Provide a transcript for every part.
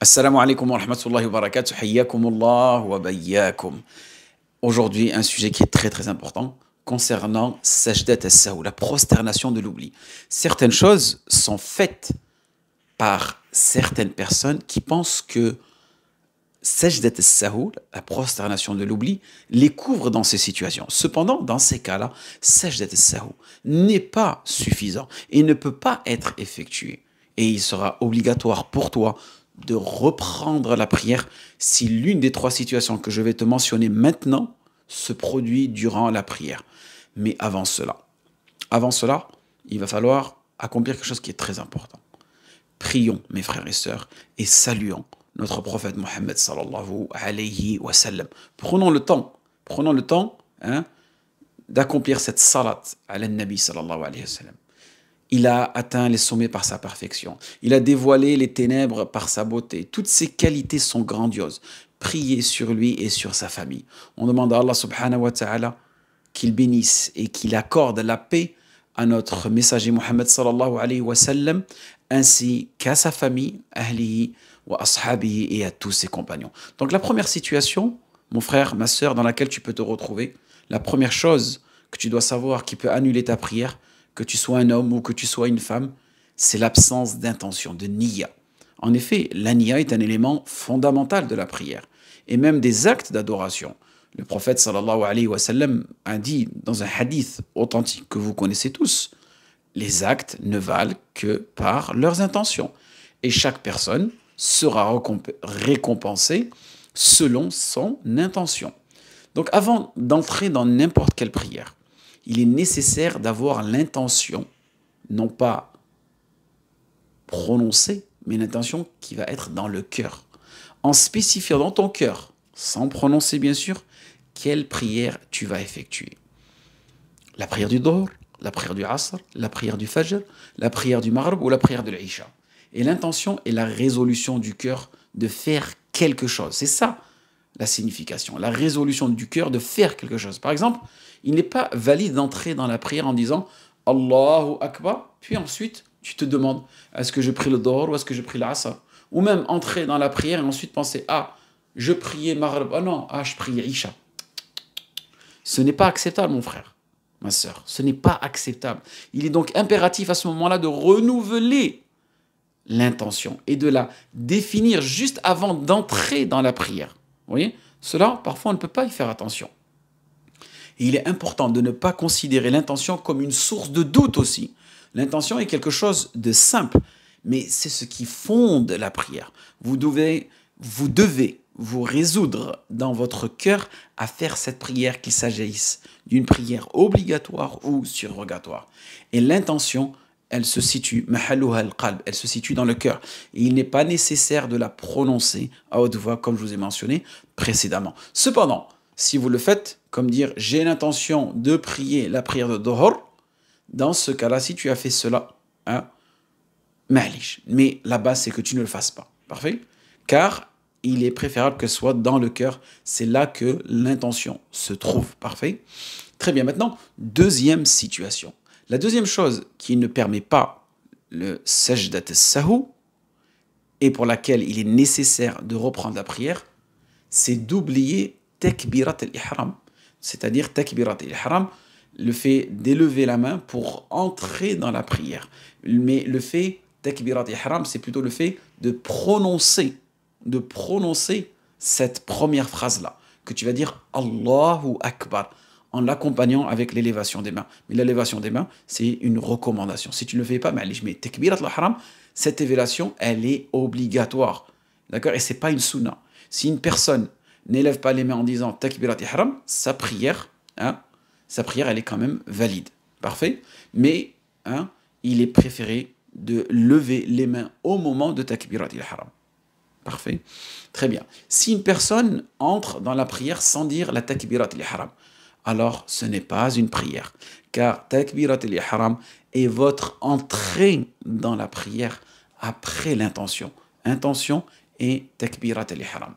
Assalamu alaikum wa rahmatullahi wa barakatuh. Hayyakumullah wa bayyakum. Aujourd'hui, un sujet qui est très important concernant sajdat as-sahou, la prosternation de l'oubli. Certaines choses sont faites par certaines personnes qui pensent que sajdat as-sahou, la prosternation de l'oubli, les couvre dans ces situations. Cependant, dans ces cas-là, sajdat as-sahou n'est pas suffisant et ne peut pas être effectué. Et il sera obligatoire pour toi de reprendre la prière si l'une des trois situations que je vais te mentionner maintenant se produit durant la prière. Mais avant cela, il va falloir accomplir quelque chose qui est très important. Prions, mes frères et sœurs, et saluons notre prophète Mohammed sallallahu alayhi wa sallam. Prenons le temps d'accomplir cette salat à l'Nabi sallallahu alayhi wa sallam. Il a atteint les sommets par sa perfection. Il a dévoilé les ténèbres par sa beauté. Toutes ses qualités sont grandioses. Priez sur lui et sur sa famille. On demande à Allah subhanahu wa ta'ala qu'il bénisse et qu'il accorde la paix à notre messager Mohammed sallallahu alayhi wa sallam, ainsi qu'à sa famille, ahlihi wa ashabihi, et à tous ses compagnons. Donc la première situation, mon frère, ma sœur, dans laquelle tu peux te retrouver, la première chose que tu dois savoir qui peut annuler ta prière, que tu sois un homme ou que tu sois une femme, c'est l'absence d'intention, de niya. En effet, la niya est un élément fondamental de la prière et même des actes d'adoration. Le prophète sallallahu alayhi wa sallam a dit dans un hadith authentique que vous connaissez tous, les actes ne valent que par leurs intentions et chaque personne sera récompensée selon son intention. Donc avant d'entrer dans n'importe quelle prière, il est nécessaire d'avoir l'intention, non pas prononcée, mais l'intention qui va être dans le cœur. En spécifiant dans ton cœur, sans prononcer bien sûr, quelle prière tu vas effectuer. La prière du Dhuhr, la prière du Asr, la prière du Fajr, la prière du Maghrib ou la prière de l'Isha. Et l'intention est la résolution du cœur de faire quelque chose. C'est ça la signification, la résolution du cœur de faire quelque chose. Par exemple, il n'est pas valide d'entrer dans la prière en disant Allahu Akbar, puis ensuite tu te demandes est-ce que je prie le Dhuhr ou est-ce que je prie l'Asr, ou même entrer dans la prière et ensuite penser je priais Maghrib, non, je priais Isha. Ce n'est pas acceptable, mon frère, ma sœur, ce n'est pas acceptable. Il est donc impératif à ce moment-là de renouveler l'intention et de la définir juste avant d'entrer dans la prière. Vous voyez, cela, parfois, on ne peut pas y faire attention. Et il est important de ne pas considérer l'intention comme une source de doute aussi. L'intention est quelque chose de simple, mais c'est ce qui fonde la prière. Vous devez vous résoudre dans votre cœur à faire cette prière, qu'il s'agisse d'une prière obligatoire ou surrogatoire. Et l'intention, elle se situe, elle se situe dans le cœur. Et il n'est pas nécessaire de la prononcer à haute voix, comme je vous ai mentionné précédemment. Cependant, si vous le faites, comme dire j'ai l'intention de prier la prière de Dhuhr, dans ce cas-là, si tu as fait cela, ma'lish. Mais la base, c'est que tu ne le fasses pas. Parfait? Car il est préférable que ce soit dans le cœur. C'est là que l'intention se trouve. Parfait? Très bien. Maintenant, deuxième situation. La deuxième chose qui ne permet pas le sajdat as-sahou et pour laquelle il est nécessaire de reprendre la prière, c'est d'oublier takbirat al-ihram. C'est-à-dire takbirat al-ihram, le fait d'élever la main pour entrer dans la prière. Mais le fait takbirat al-ihram, c'est plutôt le fait de prononcer cette première phrase-là, que tu vas dire Allahu Akbar, en l'accompagnant avec l'élévation des mains. Mais l'élévation des mains, c'est une recommandation. Si tu ne le fais pas, mais takbirat al-ihram, cette élévation, elle est obligatoire. D'accord? Et ce n'est pas une sunna. Si une personne n'élève pas les mains en disant takbirat al-ihram, sa prière, elle est quand même valide. Parfait? Mais il est préféré de lever les mains au moment de takbirat al-ihram. Parfait? Très bien. Si une personne entre dans la prière sans dire la takbirat al-ihram, alors ce n'est pas une prière, car takbirat al-ihram est votre entrée dans la prière après l'intention. Intention et takbirat al-ihram.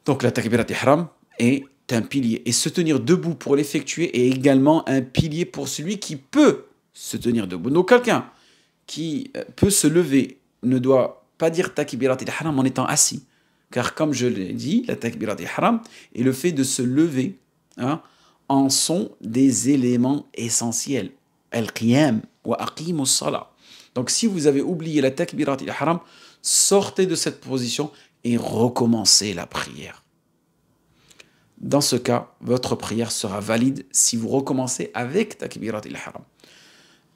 Donc la takbirat al-ihram est un pilier. Et se tenir debout pour l'effectuer est également un pilier pour celui qui peut se tenir debout. Donc quelqu'un qui peut se lever ne doit pas dire takbirat al-ihram en étant assis. Car comme je l'ai dit, la takbirat al-ihram et le fait de se lever en sont des éléments essentiels. Al-qiyam wa aqimu as-salah. Donc si vous avez oublié la takbirat al-ihram, sortez de cette position et recommencez la prière. Dans ce cas, votre prière sera valide si vous recommencez avec takbirat al-ihram.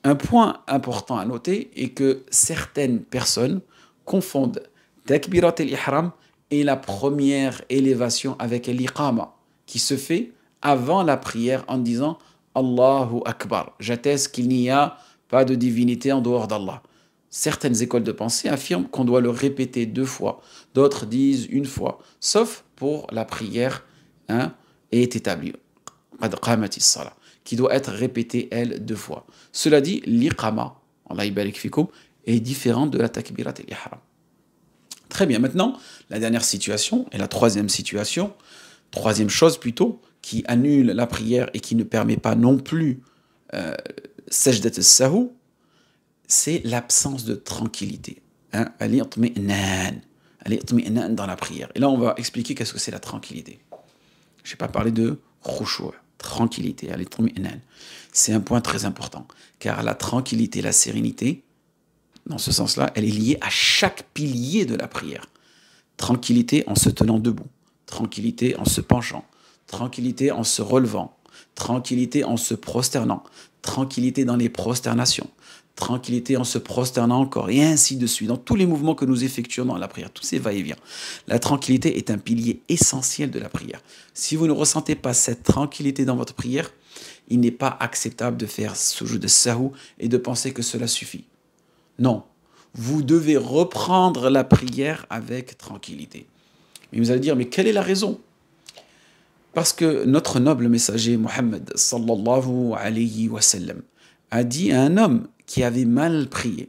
Un point important à noter est que certaines personnes confondent takbirat al-ihram et la première élévation avec l'iqama, qui se fait avant la prière en disant Allahu Akbar. J'atteste qu'il n'y a pas de divinité en dehors d'Allah. Certaines écoles de pensée affirment qu'on doit le répéter 2 fois, d'autres disent 1 fois, sauf pour la prière est établie, qui doit être répétée, elle, 2 fois. Cela dit, l'iqama, Allah yabarik fikoum, est différente de la takbirat al-ihram. Très bien, maintenant, la dernière situation, et la troisième chose plutôt, qui annule la prière et qui ne permet pas non plus sajdat al-sahou, c'est l'absence de tranquillité. Al-itmi'nan dans la prière. Et là, on va expliquer qu'est-ce que c'est la tranquillité. Je n'ai pas parlé de khushu', tranquillité, al-itmi'nan. C'est un point très important, car la tranquillité, la sérénité, dans ce sens-là, elle est liée à chaque pilier de la prière. Tranquillité en se tenant debout, tranquillité en se penchant, tranquillité en se relevant, tranquillité en se prosternant, tranquillité dans les prosternations, tranquillité en se prosternant encore, et ainsi de suite, dans tous les mouvements que nous effectuons dans la prière, tous ces va-et-vient. La tranquillité est un pilier essentiel de la prière. Si vous ne ressentez pas cette tranquillité dans votre prière, il n'est pas acceptable de faire sujoud de sahou et de penser que cela suffit. Non, vous devez reprendre la prière avec tranquillité. Mais vous allez dire, mais quelle est la raison? Parce que notre noble messager Mohammed sallallahu alayhi wa sallam a dit à un homme qui avait mal prié,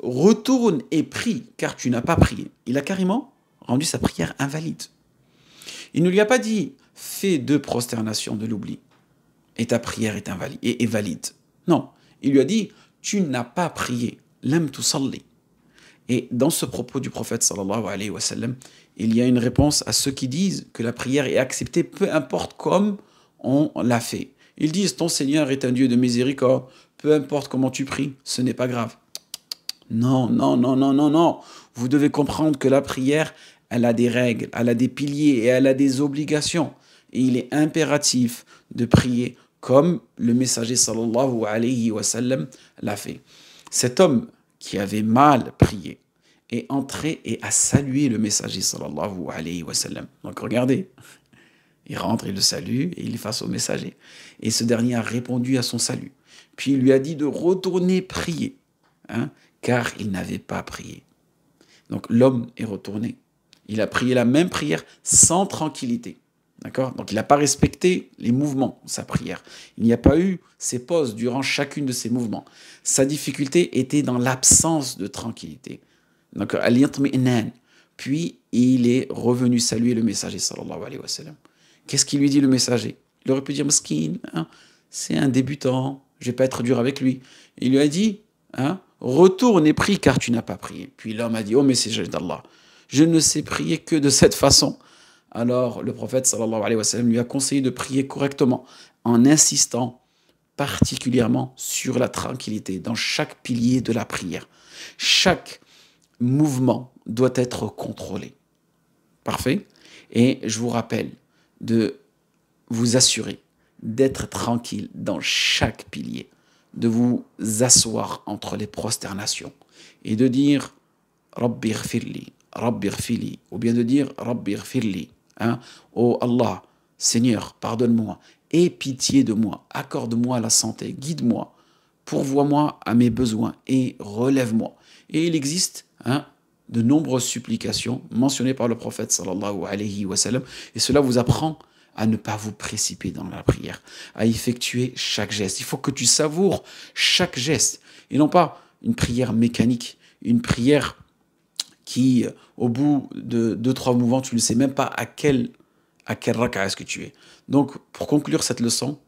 retourne et prie car tu n'as pas prié. Il a carrément rendu sa prière invalide. Il ne lui a pas dit, fais 2 prosternations de l'oubli et ta prière est invalide et est valide. Non, il lui a dit, tu n'as pas prié, lam tusalli. Et dans ce propos du prophète sallallahu alayhi wa sallam, il y a une réponse à ceux qui disent que la prière est acceptée peu importe comme on l'a fait. Ils disent ton Seigneur est un Dieu de miséricorde, peu importe comment tu pries, ce n'est pas grave. Non. Vous devez comprendre que la prière, elle a des règles, elle a des piliers et elle a des obligations. Et il est impératif de prier comme le messager sallallahu alayhi wa sallam l'a fait. Cet homme qui avait mal prié est entré et a salué le messager sallallahu alayhi wa sallam. Donc regardez, il rentre, il le salue et il est face au messager. Et ce dernier a répondu à son salut. Puis il lui a dit de retourner prier, car il n'avait pas prié. Donc l'homme est retourné. Il a prié la même prière sans tranquillité. D'accord? Donc il n'a pas respecté les mouvements de sa prière. Il n'y a pas eu ses pauses durant chacune de ses mouvements. Sa difficulté était dans l'absence de tranquillité. Donc al-yatmi'nan. Puis il est revenu saluer le messager sallallahu alayhi wa sallam. Qu'est-ce qu'il lui dit le messager? Il aurait pu dire Meskin, c'est un débutant, je ne vais pas être dur avec lui. Il lui a dit retourne et prie car tu n'as pas prié. Puis l'homme a dit, oh messager d'Allah, je ne sais prier que de cette façon. Alors le prophète sallallahu alayhi wa sallam lui a conseillé de prier correctement en insistant particulièrement sur la tranquillité dans chaque pilier de la prière. Chaque mouvement doit être contrôlé. Parfait? Et je vous rappelle de vous assurer d'être tranquille dans chaque pilier, de vous asseoir entre les prosternations et de dire Rabbi ighfirli, ou bien de dire Rabbi ighfirli, oh Allah, Seigneur, pardonne-moi, aie pitié de moi, accorde-moi la santé, guide-moi, pourvois-moi à mes besoins et relève-moi. Et il existe de nombreuses supplications mentionnées par le prophète sallallahu alayhi wa sallam, et cela vous apprend à ne pas vous précipiter dans la prière, à effectuer chaque geste. Il faut que tu savoures chaque geste, et non pas une prière mécanique, une prière qui, au bout de 2-3 mouvements, tu ne sais même pas à quel raka'a est-ce que tu es. Donc, pour conclure cette leçon,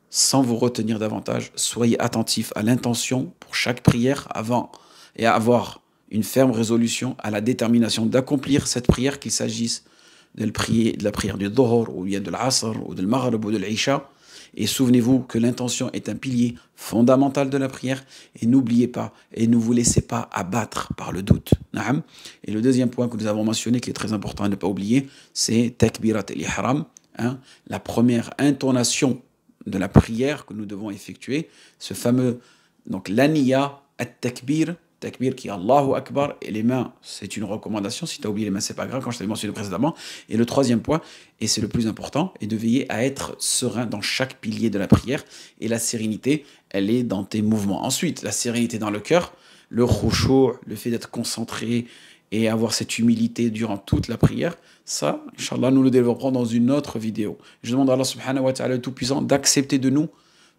sans vous retenir davantage, soyez attentifs à l'intention pour chaque prière avant et à avoir une ferme résolution, à la détermination d'accomplir cette prière, qu'il s'agisse de la prière du Dhuhr, ou bien de l'Asr, ou de l'Maghrib, ou de l'Isha. Et souvenez-vous que l'intention est un pilier fondamental de la prière. Et n'oubliez pas, et ne vous laissez pas abattre par le doute. Naam. Et le deuxième point que nous avons mentionné, qui est très important à ne pas oublier, c'est Takbirat al-Ihram, la première intonation de la prière que nous devons effectuer. Ce fameux, donc l'aniya at-takbir, takbir qui est Allahu Akbar, et les mains, c'est une recommandation. Si tu as oublié les mains, c'est pas grave, quand je t'avais mentionné précédemment. Et le troisième point, et c'est le plus important, est de veiller à être serein dans chaque pilier de la prière. Et la sérénité, elle est dans tes mouvements. Ensuite, la sérénité dans le cœur, le khushu', le fait d'être concentré et avoir cette humilité durant toute la prière, ça, Inch'Allah, nous le développerons dans une autre vidéo. Je demande à Allah subhanahu wa ta'ala, le Tout-Puissant, d'accepter de nous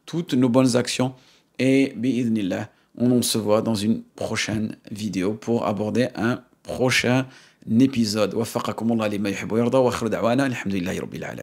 toutes nos bonnes actions. Et, bi'idhnillah, on se voit dans une prochaine vidéo pour aborder un prochain épisode. Waffaqakum Allah lima yuhibbu wa yarda wa akhiru da'wana alhamdulillahi rabbil alamin.